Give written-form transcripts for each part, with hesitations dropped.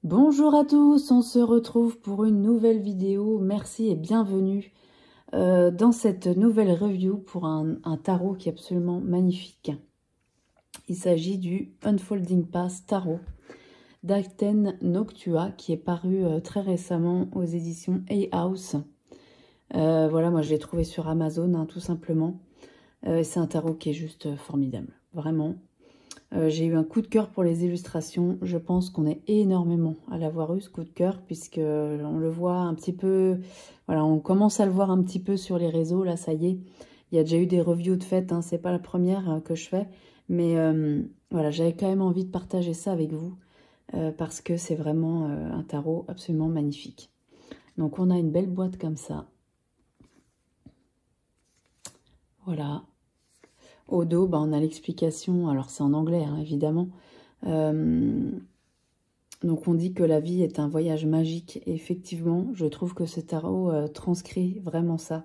Bonjour à tous, on se retrouve pour une nouvelle vidéo. Merci et bienvenue dans cette nouvelle review pour un tarot qui est absolument magnifique. Il s'agit du Unfolding Path Tarot d'Acten Noctua qui est paru très récemment aux éditions Hay House. Voilà, moi je l'ai trouvé sur Amazon tout simplement. C'est un tarot qui est juste formidable, vraiment. J'ai eu un coup de cœur pour les illustrations. Je pense qu'on est énormément à l'avoir eu, ce coup de cœur, puisque on le voit un petit peu... Voilà, on commence à le voir un petit peu sur les réseaux, là, ça y est. Il y a déjà eu des reviews de fête, c'est pas la première que je fais. Mais voilà, j'avais quand même envie de partager ça avec vous, parce que c'est vraiment un tarot absolument magnifique. Donc on a une belle boîte comme ça. Voilà. Au dos, on a l'explication, alors c'est en anglais, évidemment. Donc on dit que la vie est un voyage magique. Et effectivement, je trouve que ce tarot transcrit vraiment ça.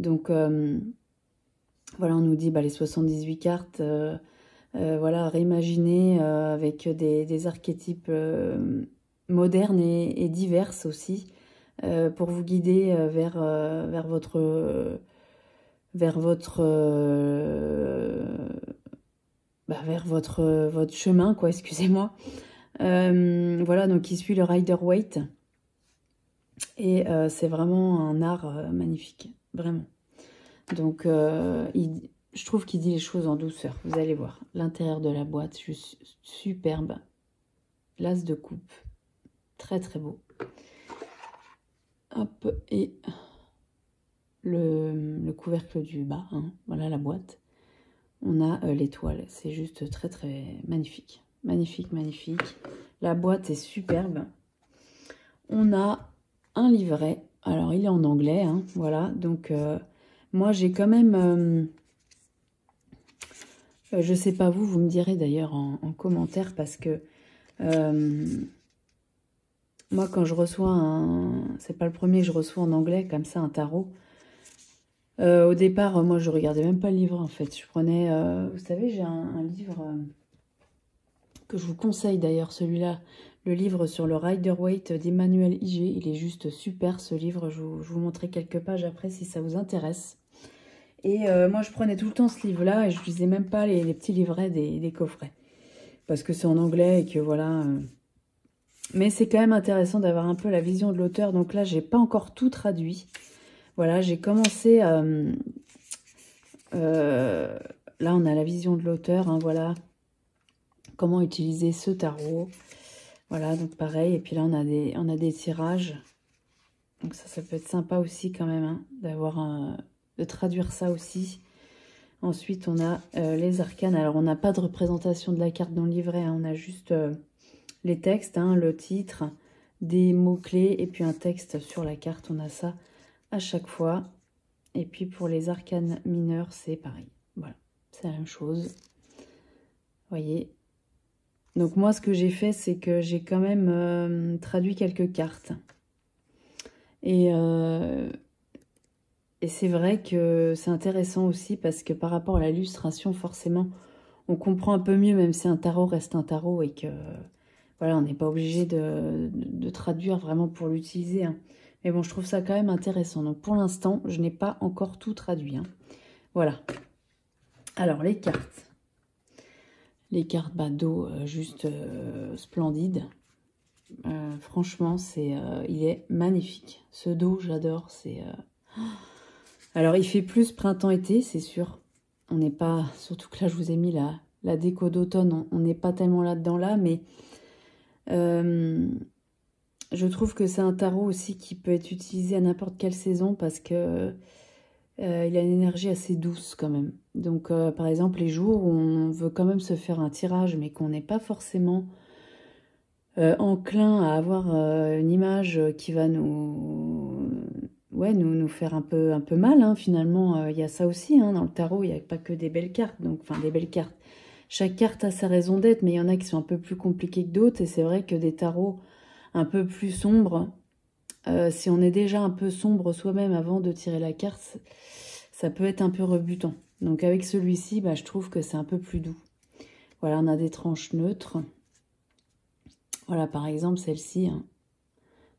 Donc voilà, on nous dit les 78 cartes, voilà, réimaginer avec des archétypes modernes et diverses aussi, pour vous guider vers votre chemin, quoi, excusez-moi. Voilà, donc il suit le Rider-Waite. Et c'est vraiment un art magnifique, vraiment. Donc, je trouve qu'il dit les choses en douceur. Vous allez voir, l'intérieur de la boîte, juste superbe. L'as de coupe, très très beau. Hop, et le couvercle du bas, voilà la boîte. On a l'étoile, c'est juste très très magnifique. Magnifique, magnifique. La boîte est superbe. On a un livret. Alors, il est en anglais, voilà. Donc, moi, j'ai quand même... je sais pas vous me direz d'ailleurs en commentaire, parce que... moi, quand je reçois c'est pas le premier que je reçois en anglais, comme ça, un tarot. Au départ, moi, je regardais même pas le livre, en fait. Je prenais... vous savez, j'ai un livre... que je vous conseille d'ailleurs, celui-là, le livre sur le Rider-Waite d'Emmanuel Iger. Il est juste super, ce livre. Je vous montrerai quelques pages après si ça vous intéresse. Et moi, je prenais tout le temps ce livre-là et je lisais même pas les petits livrets des coffrets. Parce que c'est en anglais et que voilà... Mais c'est quand même intéressant d'avoir un peu la vision de l'auteur. Donc là, j'ai pas encore tout traduit. Voilà, j'ai commencé... là, on a la vision de l'auteur, voilà. Comment utiliser ce tarot. Voilà, donc pareil. Et puis là, on a des tirages. Donc ça peut être sympa aussi quand même, de traduire ça aussi. Ensuite, on a les arcanes. Alors, on n'a pas de représentation de la carte dans le livret. On a juste les textes, le titre, des mots-clés et puis un texte sur la carte. On a ça à chaque fois. Et puis, pour les arcanes mineurs, c'est pareil. Voilà, c'est la même chose. Vous voyez. Donc, moi, ce que j'ai fait, c'est que j'ai quand même traduit quelques cartes. Et c'est vrai que c'est intéressant aussi parce que par rapport à l'illustration, forcément, on comprend un peu mieux, même si un tarot reste un tarot et que, voilà, on n'est pas obligé de traduire vraiment pour l'utiliser. Mais bon, je trouve ça quand même intéressant. Donc, pour l'instant, je n'ai pas encore tout traduit. Voilà. Alors, les cartes. Les cartes dos, juste splendides. Franchement, il est magnifique. Ce dos, j'adore. Alors, il fait plus printemps-été, c'est sûr. On n'est pas... Surtout que là, je vous ai mis la déco d'automne. On n'est pas tellement là-dedans, là. Mais je trouve que c'est un tarot aussi qui peut être utilisé à n'importe quelle saison parce que il a une énergie assez douce quand même. Donc, par exemple, les jours où on veut quand même se faire un tirage, mais qu'on n'est pas forcément enclin à avoir une image qui va nous faire un peu mal, finalement. Il y a ça aussi, dans le tarot, il n'y a pas que des belles cartes, donc, enfin, des belles cartes. Chaque carte a sa raison d'être, mais il y en a qui sont un peu plus compliquées que d'autres, et c'est vrai que des tarots un peu plus sombres, si on est déjà un peu sombre soi-même avant de tirer la carte, ça peut être un peu rebutant. Donc avec celui-ci, je trouve que c'est un peu plus doux. Voilà, on a des tranches neutres. Voilà, par exemple, celle-ci, hein,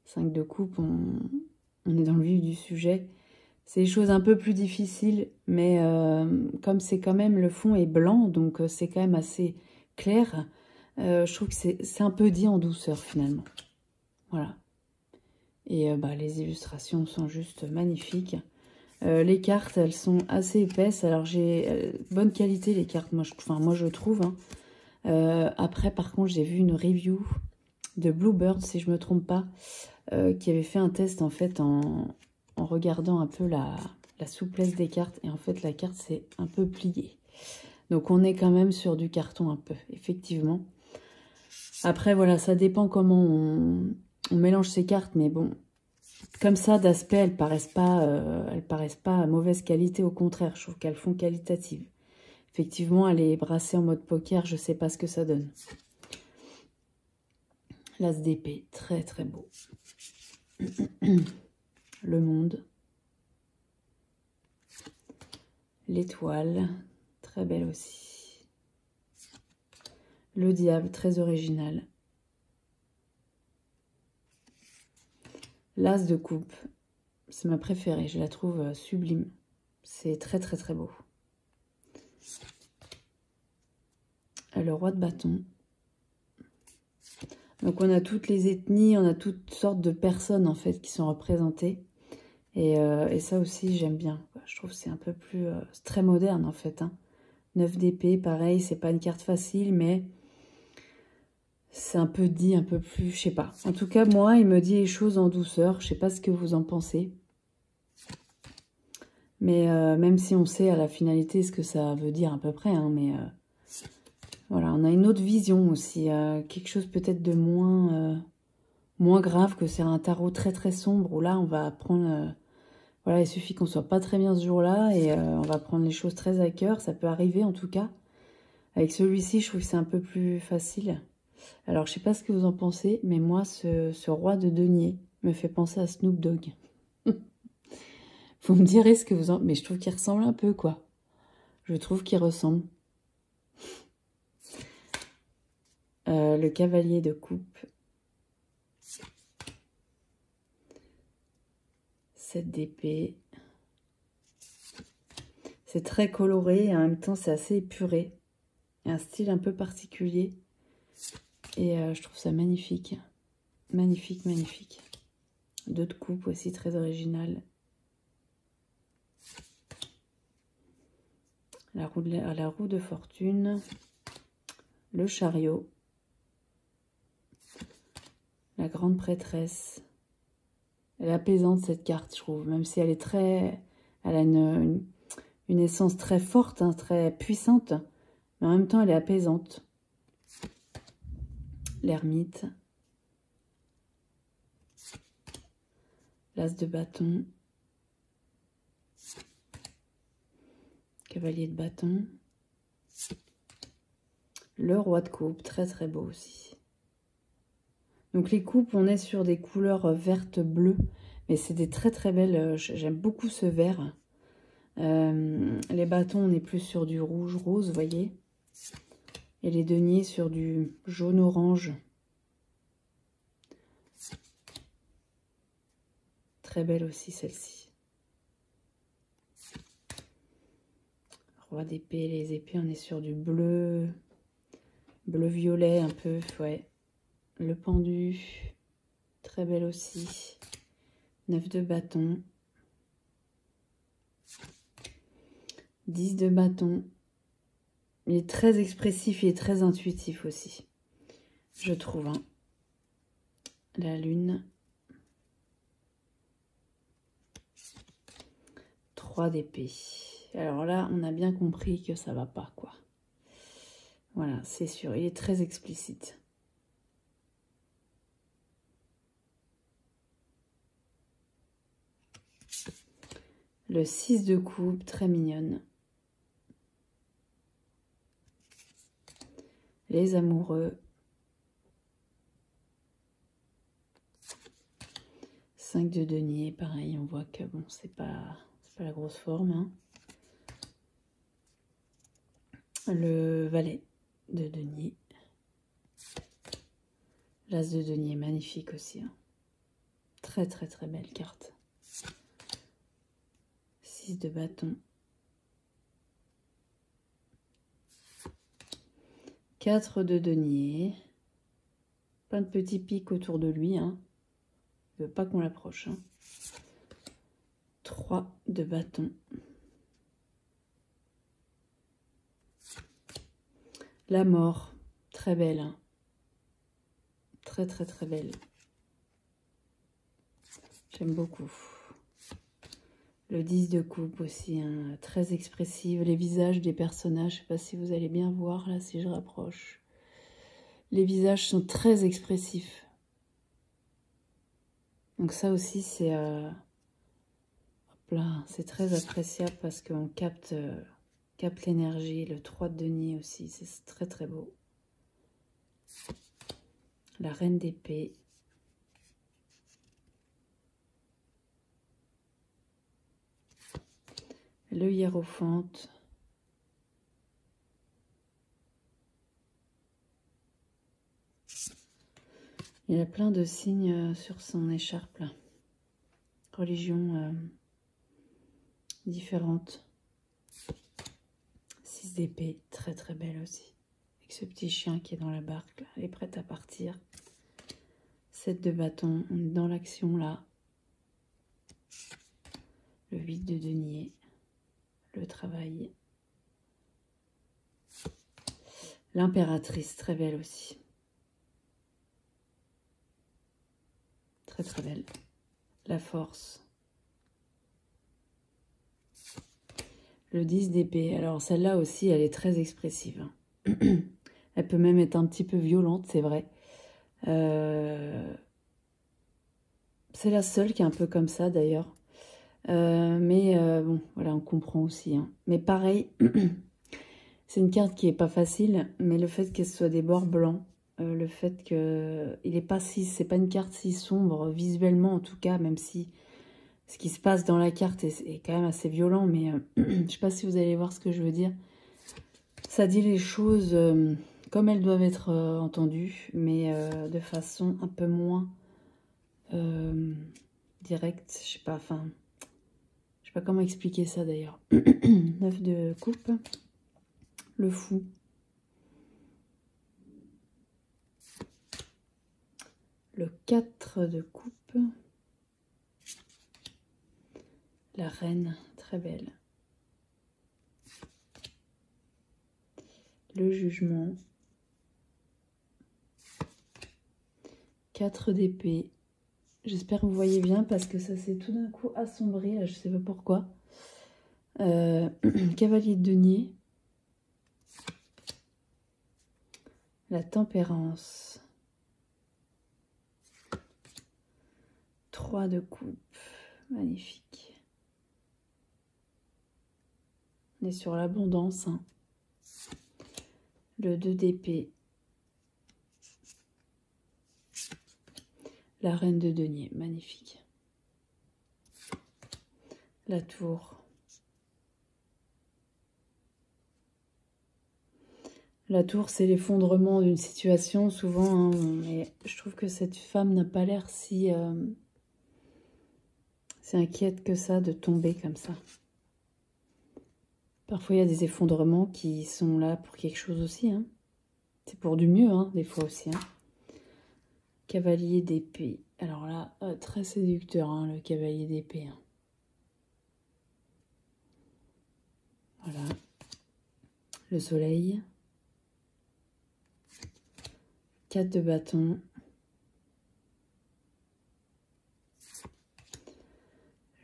5 de coupe, on est dans le vif du sujet. C'est des choses un peu plus difficiles, mais comme c'est quand même, le fond est blanc, donc c'est quand même assez clair, je trouve que c'est un peu dit en douceur, finalement. Voilà. Et les illustrations sont juste magnifiques. Les cartes, elles sont assez épaisses. Alors, j'ai bonne qualité, les cartes, moi je trouve. Hein. Après, par contre, j'ai vu une review de Bluebird, si je me trompe pas, qui avait fait un test, en fait, en regardant un peu la souplesse des cartes. Et en fait, la carte, c'est un peu pliée. Donc, on est quand même sur du carton un peu, effectivement. Après, voilà, ça dépend comment on mélange ces cartes, mais bon... Comme ça, d'aspect, elles paraissent pas à mauvaise qualité. Au contraire, je trouve qu'elles font qualitatives. Effectivement, elle est brassée en mode poker. Je sais pas ce que ça donne. L'as d'épée, très très beau. Le monde. L'étoile, très belle aussi. Le diable, très original. L'as de coupe, c'est ma préférée. Je la trouve sublime. C'est très très très beau. Le roi de bâton. Donc on a toutes les ethnies, on a toutes sortes de personnes en fait qui sont représentées. Et ça aussi j'aime bien. Je trouve que c'est un peu plus... c'est très moderne en fait. Hein. 9 d'épée, pareil, c'est pas une carte facile, mais c'est un peu dit, un peu plus... Je sais pas. En tout cas, moi, il me dit les choses en douceur. Je sais pas ce que vous en pensez. Mais même si on sait à la finalité ce que ça veut dire à peu près, hein, mais... voilà, on a une autre vision aussi. Quelque chose peut-être de moins grave que c'est un tarot très très sombre où là on va prendre voilà, il suffit qu'on soit pas très bien ce jour-là et on va prendre les choses très à cœur, ça peut arriver en tout cas. Avec celui-ci, je trouve que c'est un peu plus facile. Alors je sais pas ce que vous en pensez, mais moi ce roi de denier me fait penser à Snoop Dogg. Vous me direz ce que vous en... Mais je trouve qu'il ressemble un peu quoi. Je trouve qu'il ressemble. Le cavalier de coupe. 7 d'épée. C'est très coloré et en même temps c'est assez épuré. Il y a un style un peu particulier. Et je trouve ça magnifique. Magnifique, magnifique. 2 de coupe aussi, très original. La roue de fortune. Le chariot. La grande prêtresse. Elle est apaisante cette carte, je trouve. Même si elle est très... Elle a une essence très forte, hein, très puissante. Mais en même temps, elle est apaisante. L'ermite. L'as de bâton. Cavalier de bâton. Le roi de coupe, très très beau aussi. Donc les coupes, on est sur des couleurs vertes, bleues. Mais c'est des très très belles, j'aime beaucoup ce vert. Les bâtons, on est plus sur du rouge-rose, vous voyez. Et les deniers sur du jaune-orange. Très belle aussi celle-ci. Roi d'épée, les épées, on est sur du bleu, bleu-violet un peu, ouais. Le pendu, très belle aussi. 9 de bâton. 10 de bâton. Il est très expressif et très intuitif aussi, je trouve. Hein. La lune. 3 d'épée. Alors là, on a bien compris que ça va pas, quoi. Voilà, c'est sûr. Il est très explicite. Le 6 de coupe, très mignonne. Les amoureux. 5 de denier, pareil, on voit que bon, c'est pas la grosse forme. Hein. Le valet de denier. L'As de denier, magnifique aussi. Hein. Très très très belle carte. 6 de bâton. 4 de denier. Plein de petits pics autour de lui. Hein. Il ne veut pas qu'on l'approche. Hein. 3 de bâton. La mort. Très belle. Hein. Très très très belle. J'aime beaucoup. Le 10 de coupe aussi, hein, très expressive. Les visages des personnages, je ne sais pas si vous allez bien voir là, si je rapproche. Les visages sont très expressifs. Donc ça aussi, c'est c'est très appréciable parce qu'on capte l'énergie. Le 3 de denier aussi, c'est très très beau. La reine d'épée. Le hiérophante. Il a plein de signes sur son écharpe là. Religion différentes. 6 d'épée, très très belle aussi. Avec ce petit chien qui est dans la barque là. Elle est prête à partir. 7 de bâton, on est dans l'action là. Le 8 de denier. Le travail. L'impératrice, très belle aussi. Très très belle. La force. Le 10 d'épée. Alors celle-là aussi, elle est très expressive. Elle peut même être un petit peu violente, c'est vrai. C'est la seule qui est un peu comme ça d'ailleurs. Bon, voilà, on comprend aussi. Hein. Mais pareil, c'est une carte qui est pas facile, mais le fait qu'elle soit des bords blancs, le fait que il est pas si, c'est pas une carte si sombre visuellement en tout cas, même si ce qui se passe dans la carte est quand même assez violent, mais je sais pas si vous allez voir ce que je veux dire. Ça dit les choses comme elles doivent être entendues, mais de façon un peu moins directe. Je sais pas, enfin, je sais pas comment expliquer ça d'ailleurs. 9 de coupe. Le fou. Le 4 de coupe. La reine, très belle. Le jugement. 4 d'épée. J'espère que vous voyez bien parce que ça s'est tout d'un coup assombri. Là, je sais pas pourquoi. Cavalier de denier. La tempérance. 3 de coupe. Magnifique. On est sur l'abondance. Hein. Le 2 d'épée. La reine de denier. Magnifique. La tour. La tour, c'est l'effondrement d'une situation, souvent. Hein, mais je trouve que cette femme n'a pas l'air si inquiète que ça de tomber comme ça. Parfois, il y a des effondrements qui sont là pour quelque chose aussi. Hein. C'est pour du mieux, hein, des fois aussi. Hein. Cavalier d'épée. Alors là, très séducteur, hein, le cavalier d'épée. Hein. Voilà. Le soleil. 4 de bâton.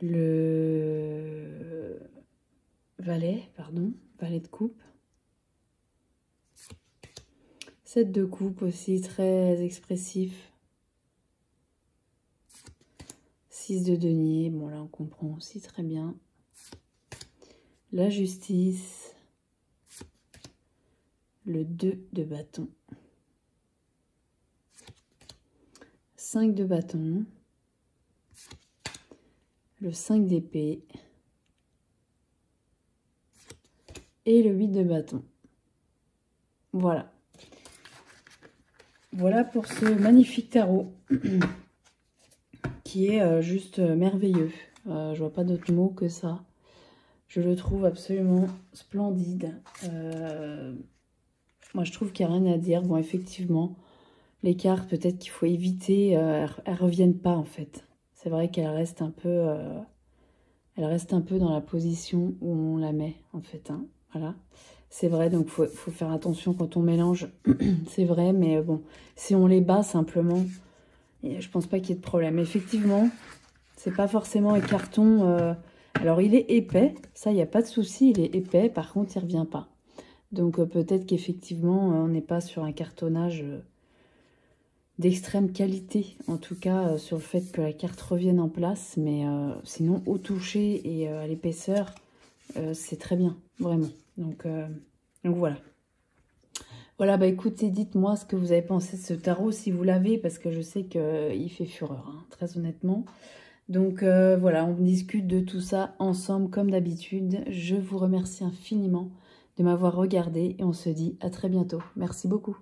Le valet, pardon. Valet de coupe. 7 de coupe aussi, très expressif. 6 de denier. Bon, là, on comprend aussi très bien. La justice. Le 2 de bâton. 5 de bâton. Le 5 d'épée. Et le 8 de bâton. Voilà. Voilà pour ce magnifique tarot qui est juste merveilleux. Je vois pas d'autre mot que ça. Je le trouve absolument splendide. Moi, je trouve qu'il n'y a rien à dire. Bon, effectivement, les cartes, peut-être qu'il faut éviter. Elles reviennent pas, en fait. C'est vrai qu'elles restent un peu... elle reste un peu dans la position où on la met, en fait. Hein. Voilà. C'est vrai, donc faut faire attention quand on mélange. C'est vrai, mais bon, si on les bat simplement, je pense pas qu'il y ait de problème. Effectivement, c'est pas forcément un carton... Alors, il est épais. Ça, il n'y a pas de souci. Il est épais. Par contre, il ne revient pas. Donc, peut-être qu'effectivement, on n'est pas sur un cartonnage... d'extrême qualité, en tout cas sur le fait que la carte revienne en place, mais sinon au toucher et à l'épaisseur, c'est très bien, vraiment. Donc voilà. Voilà, bah écoutez, dites-moi ce que vous avez pensé de ce tarot, si vous l'avez, parce que je sais qu'il fait fureur, hein, très honnêtement. Donc voilà, on discute de tout ça ensemble comme d'habitude. Je vous remercie infiniment de m'avoir regardé et on se dit à très bientôt. Merci beaucoup.